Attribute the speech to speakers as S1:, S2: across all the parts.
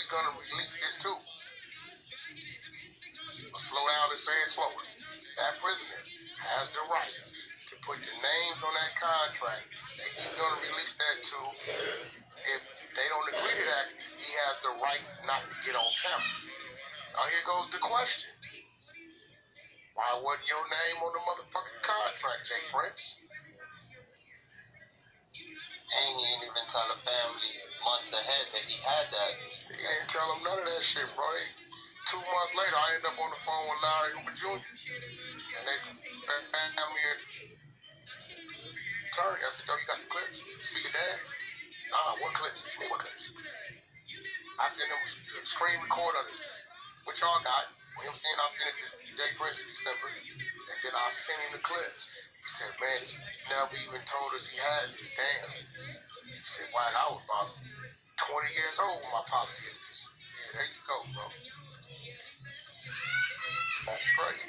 S1: gonna release this too. Slow down and say it slower. That prisoner has the right to put the names on that contract that he's gonna release that too. If they don't agree to that, he has the right not to get on camera. Now here goes the question. Why wasn't your name on the motherfucking contract, Jay Prince?
S2: And he didn't even tell the family months ahead that he had that.
S1: He didn't tell them none of that shit, bro. 2 months later, I ended up on the phone with Larry Hoover Jr. And they found me an attorney. I said, yo, you got the clips? See your dad? What clips? What you mean, what clips? I sent him a screen record of it. What y'all got? You know what I'm saying? I sent it to Jay Prince in December. And then I sent him the clips. He said, man, he never even told us he had this. Damn. He said, Wack, I was about 20 years old when my papa did this. Yeah, there you go, bro. That's crazy.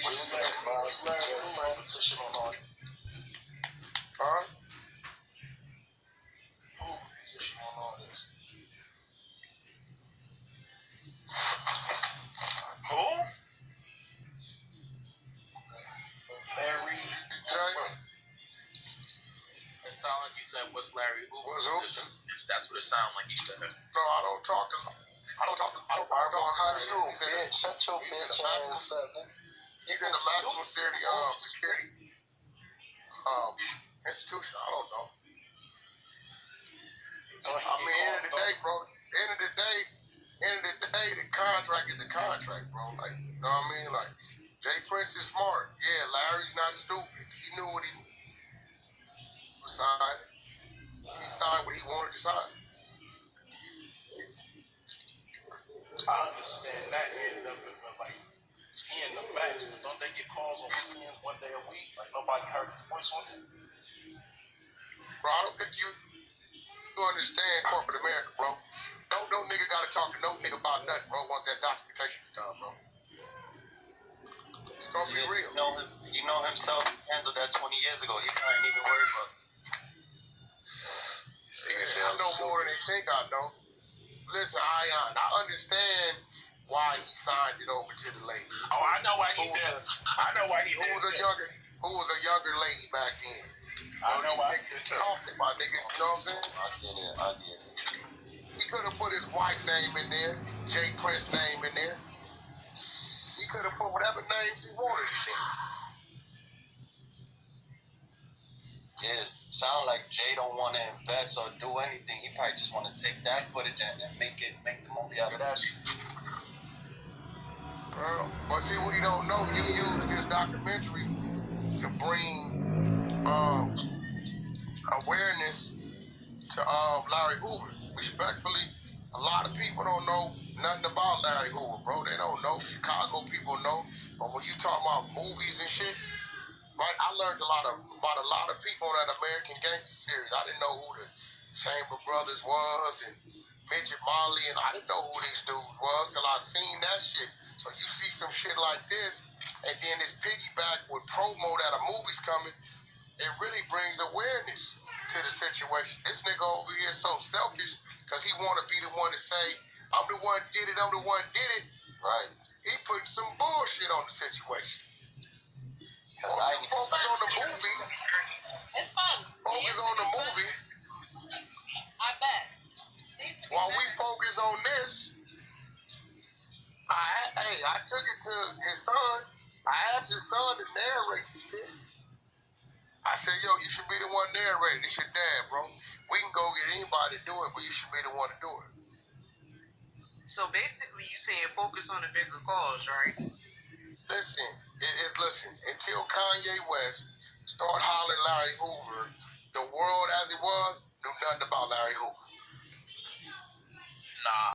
S1: What's his name? Position on all. Huh? Who position on all this? Who? Larry.
S3: It sounded like you said, what's Larry Hoover's position? That's what it sounded like you said.
S1: No, I don't talk to him. I don't talk. How you, bitch? Shut your bitch ass up. He's in the maximum security institution. I don't know. I mean, end of the day, bro. End of the day, the contract is the contract, bro. Like, you know what I mean? Like, Jay Prince is smart. Yeah, Larry's not stupid. He knew what he was signing. He signed what he wanted to sign.
S4: I understand that end of it, but like in the match, don't they get calls on weekends 1 day a week? Like nobody heard his voice on it.
S1: Bro, I don't think you understand corporate America, bro. No nigga gotta talk to no nigga about nothing, bro, once that documentation is done, bro. It's gonna be real.
S2: You know himself handled that 20 years ago. He ain't even worried about it.
S1: I know more than they think I know. Listen, I understand why he signed it over to the lady.
S4: Oh, I know why he did. I know why he did.
S1: Who was a younger lady back then?
S4: I know why he did.
S1: Talking about niggas, you know what I'm saying?
S2: I get it.
S1: He could have put his wife's name in there, Jay Prince's name in there. He could have put whatever names he wanted in there.
S2: Yeah, it sounds like Jay don't want to invest or do anything. He probably just want to take that footage and make the movie out of that shit.
S1: But see what he don't know, you used this documentary to bring awareness to Larry Hoover. Respectfully, a lot of people don't know nothing about Larry Hoover, bro. They don't know. Chicago people know. But when you talk about movies and shit, right? I learned about a lot of people on that American Gangster series. I didn't know who the Chamber Brothers was and Midget Molly, and I didn't know who these dudes was till I seen that shit. So you see some shit like this, and then this piggyback with promo that a movie's coming, it really brings awareness to the situation. This nigga over here is so selfish because he want to be the one to say, I'm the one did it, I'm the one did it.
S2: Right.
S1: He putting some bullshit on the situation.
S2: Focus
S1: on the movie.
S5: It's fun.
S1: Focus on the movie.
S5: I bet.
S1: While we focus on this, I took it to his son. I asked his son to narrate the shit. I said, yo, you should be the one narrating. It's your dad, bro. We can go get anybody to do it, but you should be the one to do it.
S6: So basically, you saying focus on the bigger cause, right?
S1: Listen, until Kanye West started hollering Larry Hoover, the world as it was knew nothing about Larry Hoover.
S3: Nah.